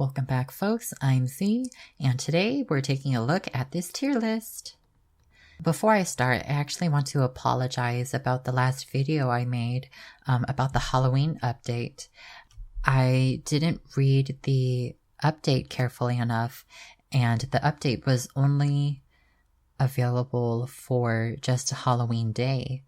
Welcome back, folks. I'm Z, and today we're taking a look at this tier list. Before I start, I actually want to apologize about the last video I made about the Halloween update. I didn't read the update carefully enough, and the update was only available for just Halloween Day.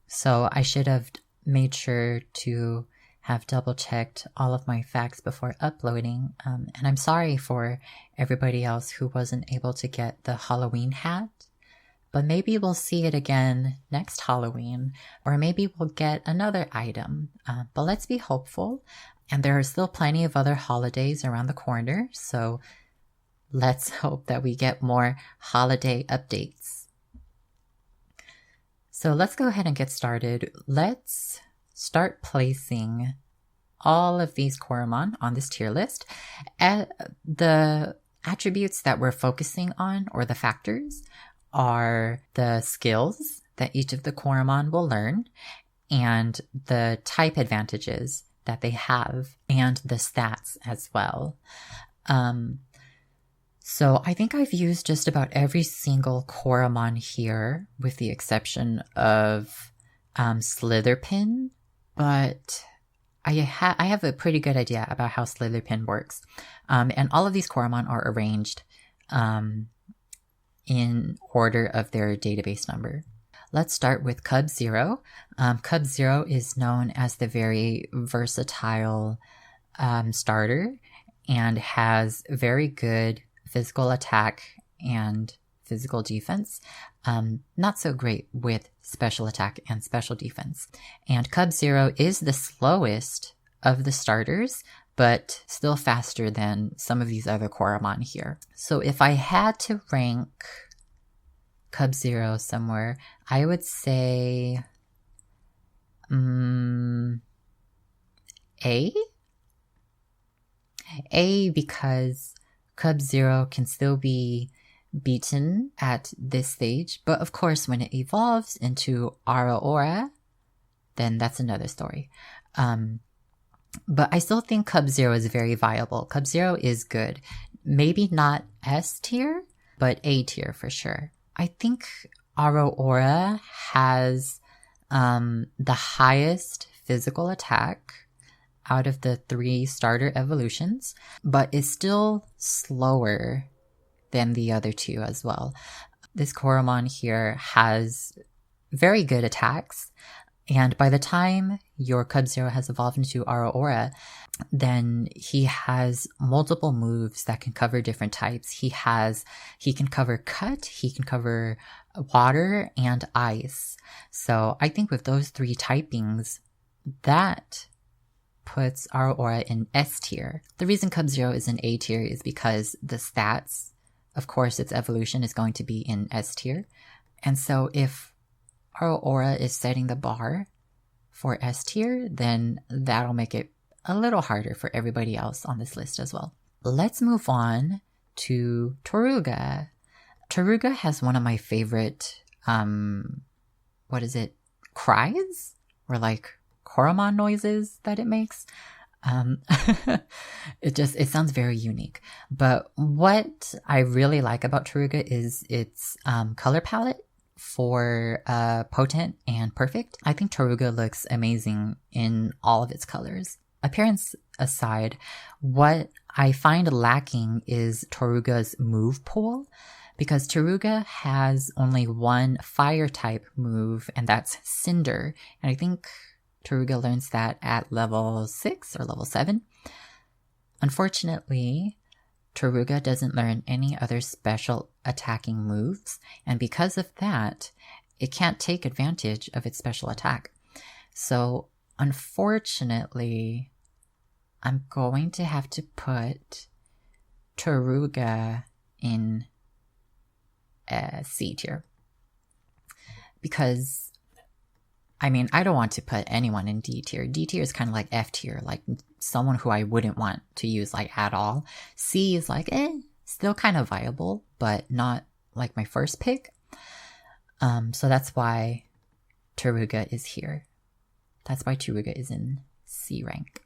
So I should have made sure to have double checked all of my facts before uploading, and I'm sorry for everybody else who wasn't able to get the Halloween hat, but maybe we'll see it again next Halloween, or maybe we'll get another item, but let's be hopeful, and there are still plenty of other holidays around the corner, so let's hope that we get more holiday updates. So let's go ahead and get started. Let's start placing all of these Coromon on this tier list. The attributes that we're focusing on, or the factors, are the skills that each of the Coromon will learn, and the type advantages that they have, and the stats as well. So I think I've used just about every single Coromon here, with the exception of Slitherpin, but I have a pretty good idea about how Slitherpin works. And all of these Coromon are arranged in order of their database number. Let's start with Cub Zero. Cub Zero is known as the very versatile starter and has very good physical attack and physical defense. Not so great with special attack and special defense. And Cub Zero is the slowest of the starters, but still faster than some of these other Coromon here. So if I had to rank Cub Zero somewhere, I would say A? A, because Cub Zero can still be beaten at this stage, but of course when it evolves into Aurora, then that's another story. But I still think Cub Zero is very viable. Cub Zero is good. Maybe not S tier, but A tier for sure. I think Aurora has the highest physical attack out of the 3 starter evolutions, but is still slower than the other 2 as well. This Coromon here has very good attacks, and by the time your Cub Zero has evolved into Aurora, then he has multiple moves that can cover different types. He can cover cut, he can cover water, and ice. So I think with those 3 typings, that puts Aurora in S tier. The reason Cub Zero is in A tier is because the stats, of course, its evolution is going to be in S tier. And so if Aurora is setting the bar for S tier, then that'll make it a little harder for everybody else on this list as well. Let's move on to Toruga. Toruga has one of my favorite, cries? Or like Coromon noises that it makes. It sounds very unique. But what I really like about Toruga is its color palette for potent and perfect. I think Toruga looks amazing in all of its colors. Appearance aside, what I find lacking is Toruga's move pool, because Toruga has only one fire type move, and that's Cinder. And I think Toruga learns that at level 6 or level 7. Unfortunately, Toruga doesn't learn any other special attacking moves, and because of that, it can't take advantage of its special attack. So, unfortunately, I'm going to have to put Toruga in C tier. Because I mean, I don't want to put anyone in D tier. D tier is kind of like F tier, like someone who I wouldn't want to use like at all. C is like, still kind of viable, but not like my first pick. So that's why Toruga is here. That's why Toruga is in C rank.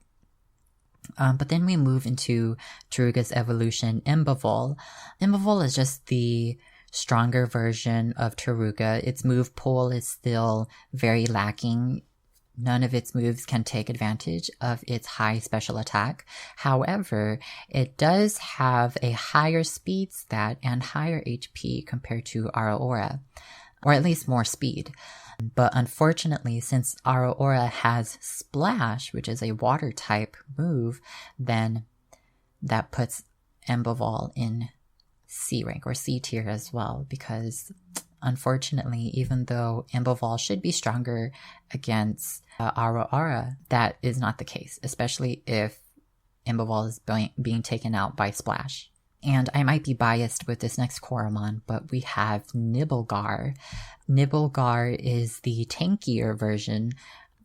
But then we move into Toruga's evolution, Imbavol. Imbavol is just the stronger version of Toruga. Its move pool is still very lacking. None of its moves can take advantage of its high special attack. However, it does have a higher speed stat and higher HP compared to Aurora, or at least more speed. But unfortunately, since Aurora has Splash, which is a water type move, then that puts Imbavol in C rank or C tier as well, because unfortunately, even though Imbavol should be stronger against Aurora, that is not the case, especially if Imbavol is being taken out by Splash. And I might be biased with this next Coromon, but we have Nibble Gar. Nibble Gar is the tankier version,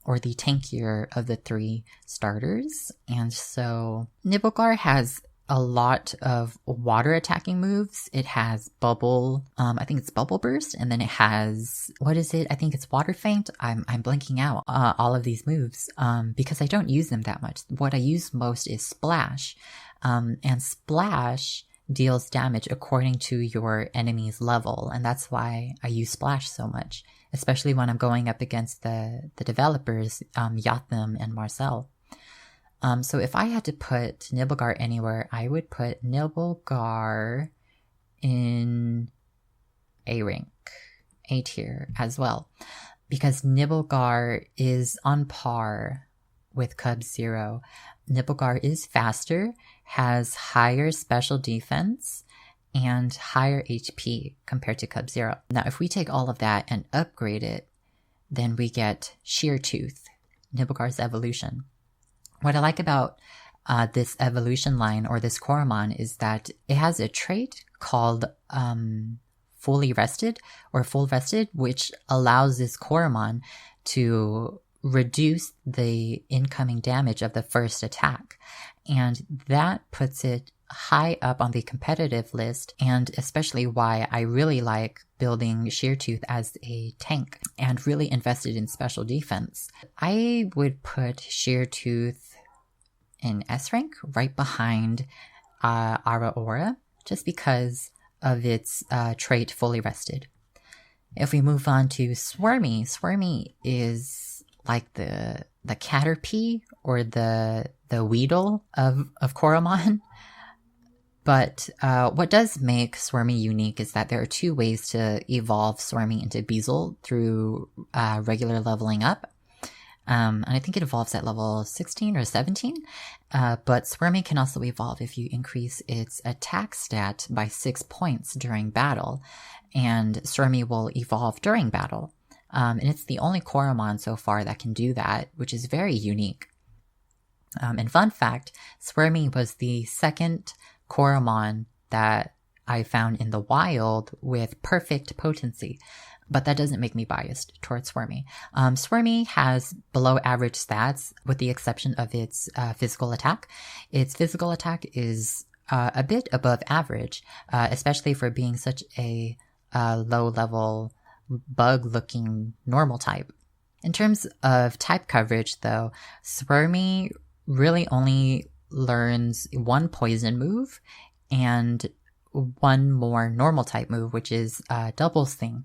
or the tankier of the three starters. And so Nibble Gar has a lot of water attacking moves. It has Bubble, I think it's Bubble Burst, and then it has, what is it? I think it's Water Feint. I'm blanking out all of these moves because I don't use them that much. What I use most is Splash. And Splash deals damage according to your enemy's level, and that's why I use Splash so much, especially when I'm going up against the developers, Yatham and Marcel. So if I had to put Nibble Gar anywhere, I would put Nibble Gar in A rank, A tier as well, because Nibble Gar is on par with Cub Zero. Nibble Gar is faster, has higher special defense, and higher HP compared to Cub Zero. Now, if we take all of that and upgrade it, then we get Sheer Tooth, Nibble Gar's evolution. What I like about this evolution line, or this Coromon, is that it has a trait called Fully Rested, or Full Rested, which allows this Coromon to reduce the incoming damage of the first attack. And that puts it high up on the competitive list, and especially why I really like building Sheer Tooth as a tank and really invested in special defense. I would put Sheer Tooth in S rank, right behind Aurora, just because of its trait Fully Rested. If we move on to Swirmy, Swirmy is like the Caterpie or the Weedle of Coromon. But what does make Swirmy unique is that there are two ways to evolve Swirmy into Beazle through regular leveling up. And I think it evolves at level 16 or 17. But Swirmy can also evolve if you increase its attack stat by 6 points during battle. And Swirmy will evolve during battle. And it's the only Coromon so far that can do that, which is very unique. And fun fact, Swirmy was the second Coromon that I found in the wild with perfect potency. But that doesn't make me biased towards Swirmy. Swirmy has below average stats with the exception of its physical attack. Its physical attack is a bit above average, especially for being such a low level bug-looking normal type. In terms of type coverage, though, Swirmy really only learns one poison move and one more normal type move, which is Double Sting.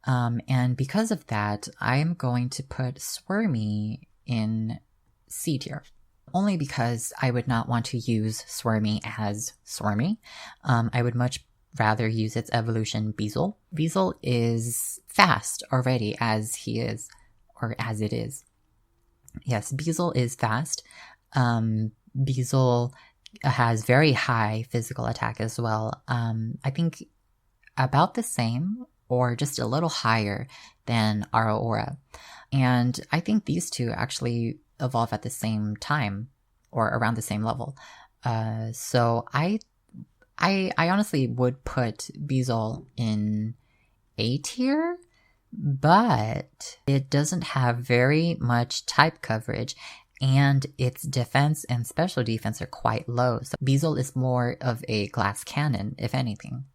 And because of that, I'm going to put Swirmy in C tier. Only because I would not want to use Swirmy as Swirmy. I would much rather use its evolution Beazle. Beazle is fast already as he is, or as it is. Yes, Beazle is fast. Beazle has very high physical attack as well. I think about the same or just a little higher than Aurora. And I think these two actually evolve at the same time or around the same level. So I honestly would put Beazle in A tier, but it doesn't have very much type coverage, and its defense and special defense are quite low. So Beazle is more of a glass cannon, if anything.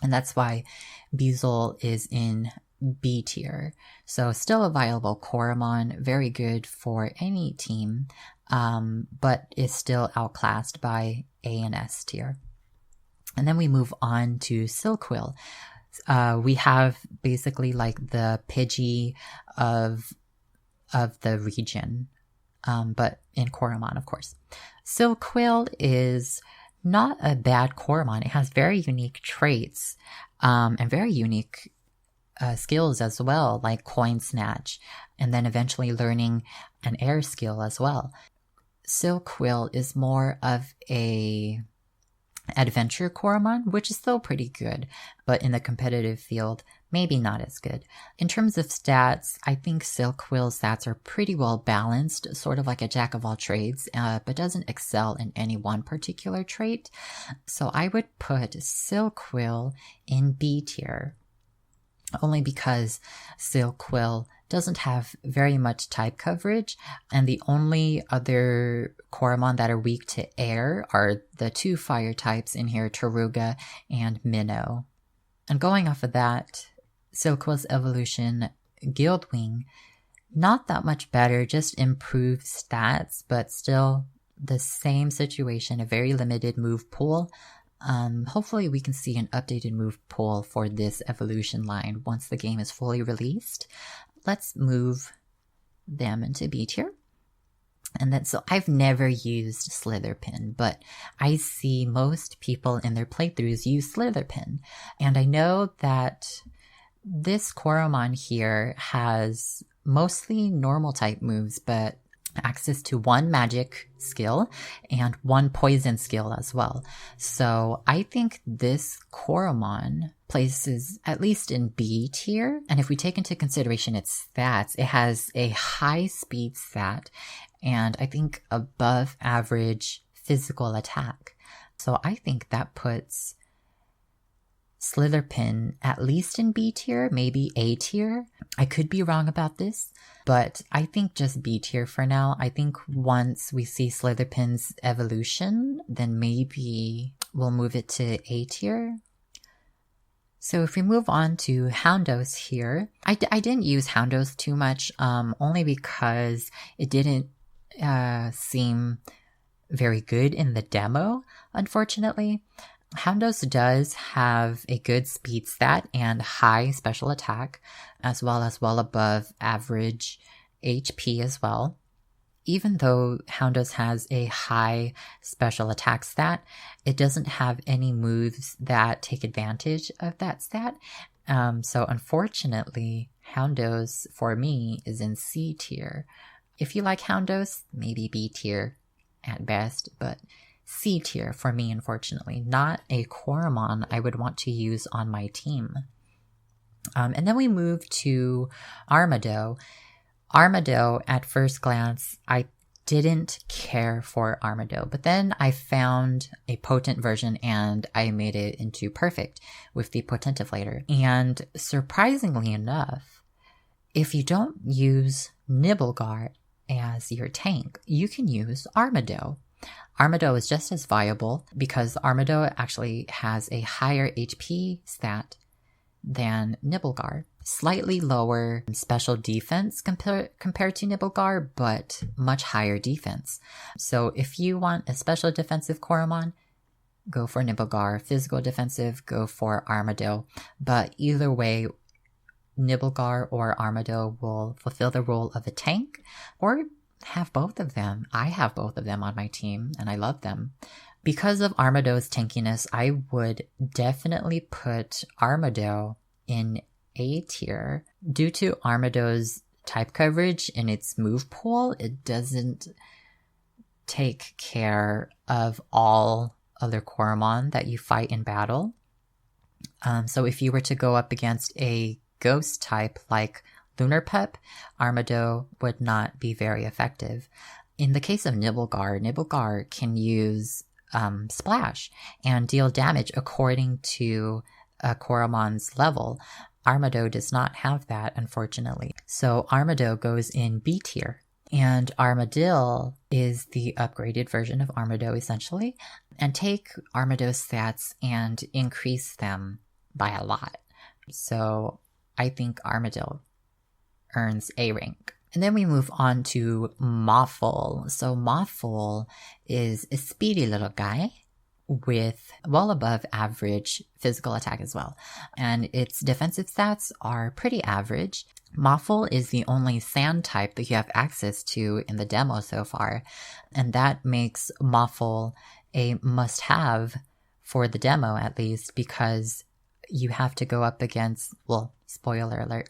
And that's why Beazle is in B tier. So still a viable Coromon, very good for any team. but is still outclassed by A and S tier. And then we move on to Silquil. We have basically like the Pidgey of the region, but in Coromon, of course. Silquil is not a bad Coromon. It has very unique traits, and very unique skills as well, like Coin Snatch, and then eventually learning an air skill as well. Silquil is more of a adventure Coromon, which is still pretty good, but in the competitive field, maybe not as good. In terms of stats, I think Silquil's stats are pretty well balanced, sort of like a jack of all trades, but doesn't excel in any one particular trait. So I would put Silquil in B tier, only because Silquil doesn't have very much type coverage, and the only other Coromon that are weak to air are the 2 fire types in here, Toruga and Minnow. And going off of that, Silquil's evolution, Guildwing, not that much better, just improved stats, but still the same situation, a very limited move pool. Hopefully we can see an updated move pool for this evolution line once the game is fully released. Let's move them into B tier. And then, so I've never used Slitherpin, but I see most people in their playthroughs use Slitherpin. And I know that this Coromon here has mostly normal type moves, but access to 1 magic skill and 1 poison skill as well. So I think this Coromon places at least in B tier. And if we take into consideration its stats, it has a high speed stat and I think above average physical attack. So I think that puts Slitherpin at least in B tier, maybe A tier. I could be wrong about this, but I think just B tier for now. I think once we see Slitherpin's evolution, then maybe we'll move it to A tier. So if we move on to Houndos here, I didn't use Houndos too much, only because it didn't seem very good in the demo, unfortunately. Houndos does have a good speed stat and high special attack, as well as well above average HP as well. Even though Houndos has a high special attack stat, it doesn't have any moves that take advantage of that stat. So unfortunately, Houndos for me is in C tier. If you like Houndos, maybe B tier at best, but C tier for me, unfortunately. Not a Coromon I would want to use on my team. And then we move to Armadale. Armadale, at first glance, I didn't care for Armadale, but then I found a potent version and I made it into perfect with the Potentiflator. And surprisingly enough, if you don't use Nibble Gar as your tank, you can use Armadale. Armadale is just as viable because Armadale actually has a higher HP stat than Nibble Gar. Slightly lower special defense compared to Nibble Gar, but much higher defense. So if you want a special defensive Coromon, go for Nibble Gar. Physical defensive, go for Armadale. But either way, Nibble Gar or Armadale will fulfill the role of a tank, or have both of them. I have both of them on my team and I love them. Because of Armadale's tankiness, I would definitely put Armadale in A tier. Due to Armadale's type coverage in its move pool, it doesn't take care of all other Coromon that you fight in battle. So if you were to go up against a ghost type like Lunar Pup, Armadale would not be very effective. In the case of Nibble Gar can use Splash and deal damage according to a Coromon's level. Armadale does not have that, unfortunately. So Armadale goes in B tier. And Armadale is the upgraded version of Armadale, essentially. And take Armadale's stats and increase them by a lot. So I think Armadale earns A rank. And then we move on to Mawful. So Mawful is a speedy little guy with well above average physical attack as well. And its defensive stats are pretty average. Mawful is the only sand type that you have access to in the demo so far. And that makes Mawful a must-have for the demo, at least, because you have to go up against, well, spoiler alert,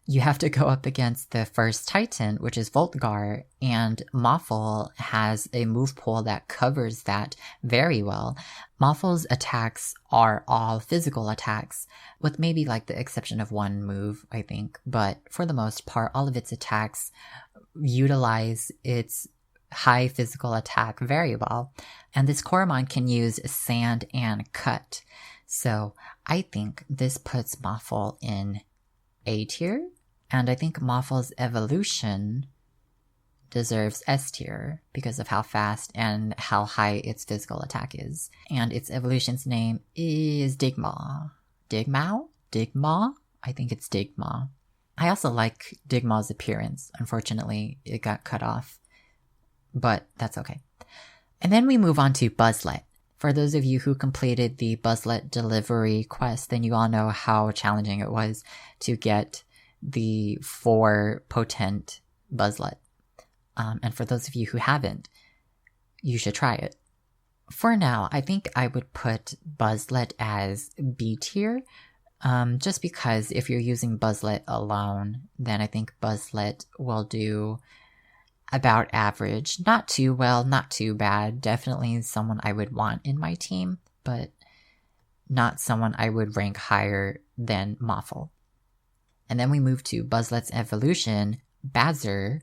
you have to go up against the first Titan, which is Gar, and Mawful has a move pool that covers that very well. Mawful's attacks are all physical attacks, with maybe like the exception of one move, I think. But for the most part, all of its attacks utilize its high physical attack very well. And this Coromon can use sand and cut. So I think this puts Mawful in A tier. And I think Mawful's evolution deserves S tier because of how fast and how high its physical attack is. And its evolution's name is Digmaw. Digmaw? Digmaw? I think it's Digmaw. I also like Digmaw's appearance. Unfortunately, it got cut off. But that's okay. And then we move on to Buzzlet. For those of you who completed the Buzzlet delivery quest, then you all know how challenging it was to get the 4 potent Buzzlet. And for those of you who haven't, you should try it. For now, I think I would put Buzzlet as B tier, just because if you're using Buzzlet alone, then I think Buzzlet will do about average. Not too well, not too bad. Definitely someone I would want in my team, but not someone I would rank higher than Mawful. And then we move to Buzzlet's evolution, Bazzer.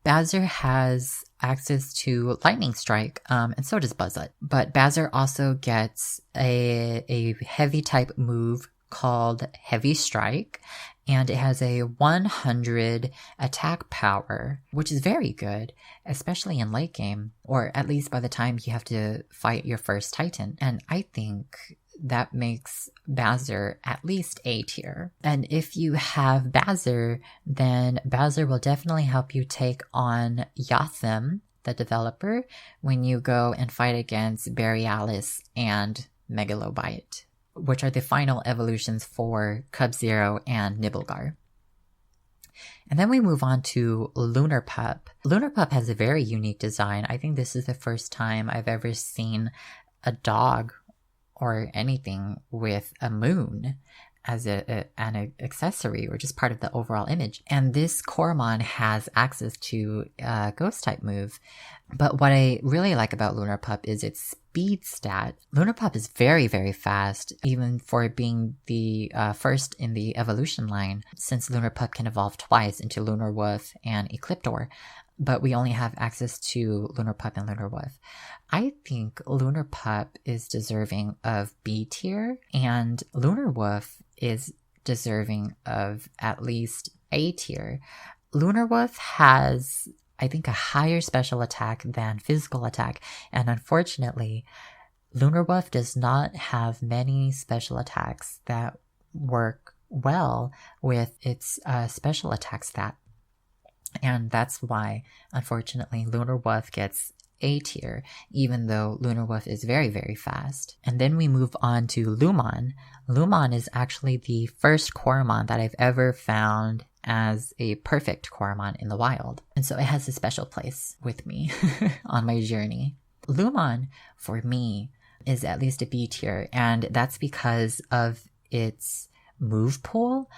Bazzer has access to Lightning Strike, and so does Buzzlet. But Bazzer also gets a heavy type move called Heavy Strike, and it has a 100 attack power, which is very good, especially in late game, or at least by the time you have to fight your first Titan. And I think that makes Bazzer at least A tier. And if you have Bazzer, then Bazzer will definitely help you take on Yatham, the developer, when you go and fight against Borealis and Megalobite, which are the final evolutions for Cub Zero and Nibble Gar. And then we move on to Lunar Pup. Lunar Pup has a very unique design. I think this is the first time I've ever seen a dog or anything with a moon as an accessory or just part of the overall image. And this Coromon has access to a ghost type move. But what I really like about Lunar Pup is its speed stat. Lunar Pup is very, very fast, even for being the first in the evolution line, since Lunar Pup can evolve twice into Lunar Wolf and Ecliptor. But we only have access to Lunar Pup and Lunar Wolf. I think Lunar Pup is deserving of B tier, and Lunar Wolf is deserving of at least A tier. Lunar Wolf has, I think, a higher special attack than physical attack, and unfortunately, Lunar Wolf does not have many special attacks that work well with its special attack stat. And that's why, unfortunately, Lunar Wolf gets A tier, even though Lunar Wolf is very, very fast. And then we move on to Lumon. Lumon is actually the first Coromon that I've ever found as a perfect Coromon in the wild. And so it has a special place with me on my journey. Lumon, for me, is at least a B tier, and that's because of its move pool.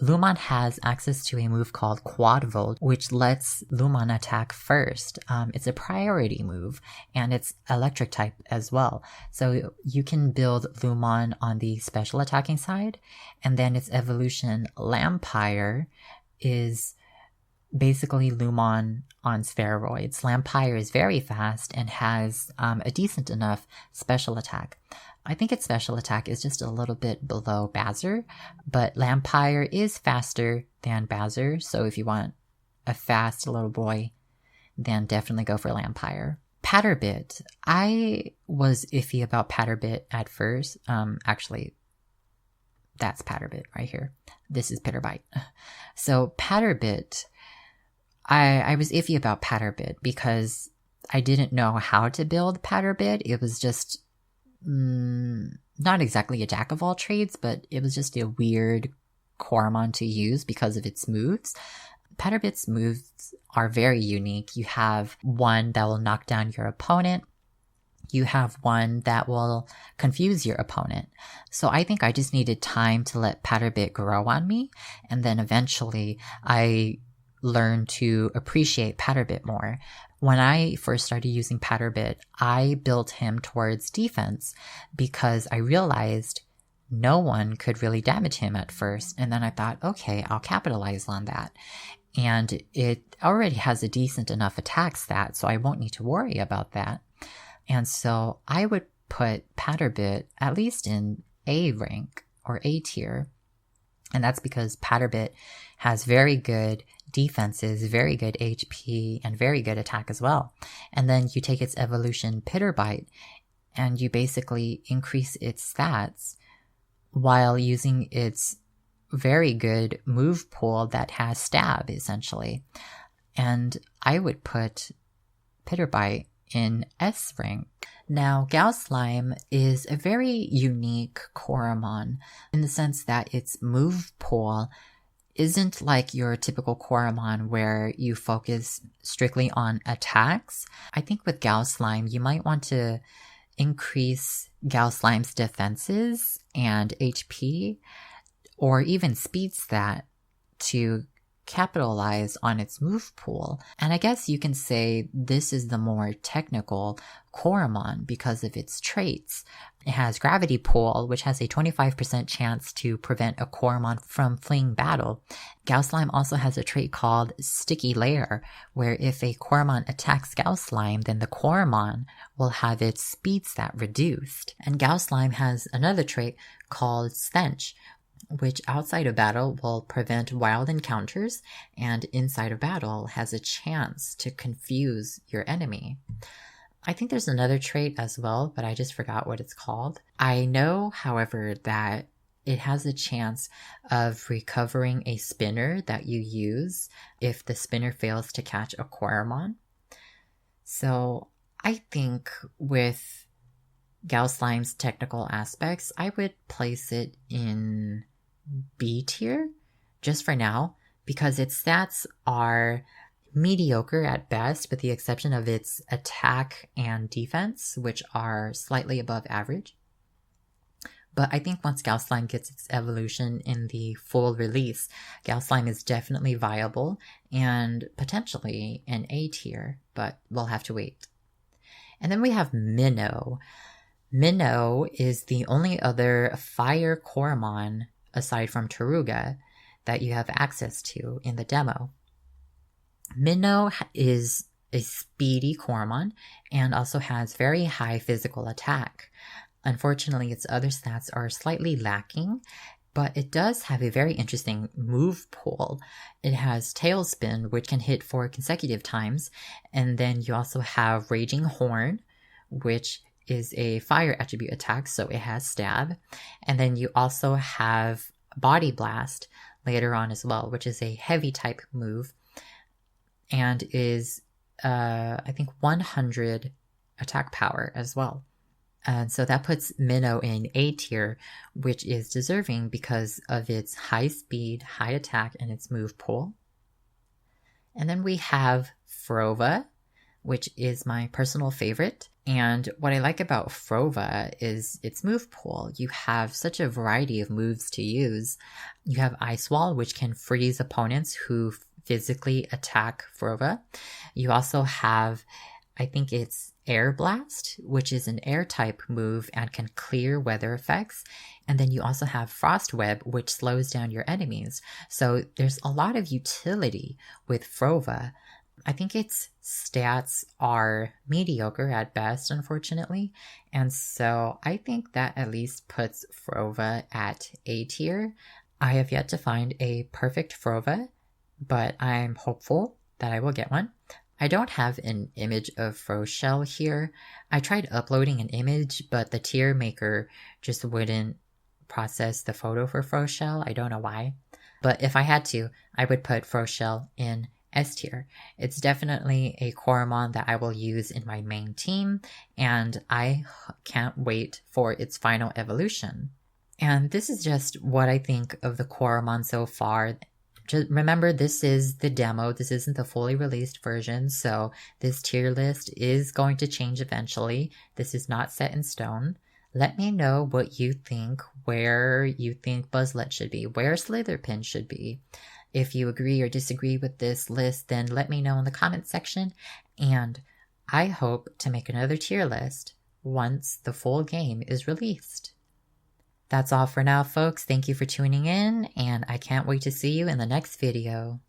Lumon has access to a move called Quad Volt, which lets Lumon attack first. It's a priority move, and it's electric type as well. So you can build Lumon on the special attacking side, and then its evolution, Lampire, is basically Lumon on steroids. Lampire is very fast and has a decent enough special attack. I think its special attack is just a little bit below Bazzer, but Lampire is faster than Bazzer, so if you want a fast little boy, then definitely go for Lampire. Patterbit. I was iffy about Patterbit at first. Actually, that's Patterbit right here. This is Pitterbite. So Patterbit, I was iffy about Patterbit because I didn't know how to build Patterbit. It was just not exactly a jack of all trades, but it was just a weird Coromon to use because of its moves. Patterbit's moves are very unique. You have one that will knock down your opponent. You have one that will confuse your opponent. So I think I just needed time to let Patterbit grow on me, and then eventually I learned to appreciate Patterbit more. When I first started using Patterbit, I built him towards defense because I realized no one could really damage him at first. And then I thought, okay, I'll capitalize on that. And it already has a decent enough attack stat, so I won't need to worry about that. And so I would put Patterbit at least in A rank or A tier. And that's because Patterbit has very good defenses, very good HP, and very good attack as well. And then you take its evolution Pitterbite, and you basically increase its stats while using its very good move pool that has stab, essentially. And I would put Pitterbite in S rank. Now, Gauslime is a very unique Coromon in the sense that its move pool isn't like your typical Coromon where you focus strictly on attacks. I think with Gauslime, you might want to increase Gauslime's defenses and HP, or even speed stat to capitalize on its move pool. And I guess you can say this is the more technical Coromon because of its traits. It has Gravity Pull, which has a 25% chance to prevent a Coromon from fleeing battle. Gauslime also has a trait called Sticky Lair, where if a Coromon attacks Gauslime, then the Coromon will have its speed stat reduced. And Gauslime has another trait called Stench, which outside of battle will prevent wild encounters, and inside of battle has a chance to confuse your enemy. I think there's another trait as well, but I just forgot what it's called. I know, however, that it has a chance of recovering a spinner that you use if the spinner fails to catch a Coromon. So I think with Gauslime's technical aspects, I would place it in B tier just for now, because its stats are mediocre at best, with the exception of its attack and defense, which are slightly above average. But I think once Gauslime gets its evolution in the full release, Gauslime is definitely viable and potentially an A tier, but we'll have to wait. And then we have Minnow. Minnow is the only other fire Coromon aside from Toruga that you have access to in the demo. Minnow is a speedy Coromon and also has very high physical attack. Unfortunately, its other stats are slightly lacking, but it does have a very interesting move pool. It has Tailspin, which can hit 4 consecutive times, and then you also have Raging Horn, which is a fire attribute attack, so it has stab. And then you also have Body Blast later on as well, which is a heavy type move, and is, I think, 100 attack power as well. And so that puts Minnow in A tier, which is deserving because of its high speed, high attack, and its move pool. And then we have Frova, which is my personal favorite. And what I like about Frova is its move pool. You have such a variety of moves to use. You have Ice Wall, which can freeze opponents who physically attack Frova. You also have, I think it's Air Blast, which is an air type move and can clear weather effects. And then you also have Frost Web, which slows down your enemies. So there's a lot of utility with Frova. I think its stats are mediocre at best, unfortunately. And so I think that at least puts Frova at A tier. I have yet to find a perfect Frova, but I'm hopeful that I will get one. I don't have an image of Froshell here. I tried uploading an image, but the tier maker just wouldn't process the photo for Froshell. I don't know why. But if I had to, I would put Froshell in S tier. It's definitely a Coromon that I will use in my main team, and I can't wait for its final evolution. And this is just what I think of the Coromon so far. Just remember, this is the demo. This isn't the fully released version, so this tier list is going to change eventually. This is not set in stone. Let me know what you think, where you think Buzzlet should be, where Slitherpin should be. If you agree or disagree with this list, then let me know in the comment section. And I hope to make another tier list once the full game is released. That's all for now, folks. Thank you for tuning in, and I can't wait to see you in the next video.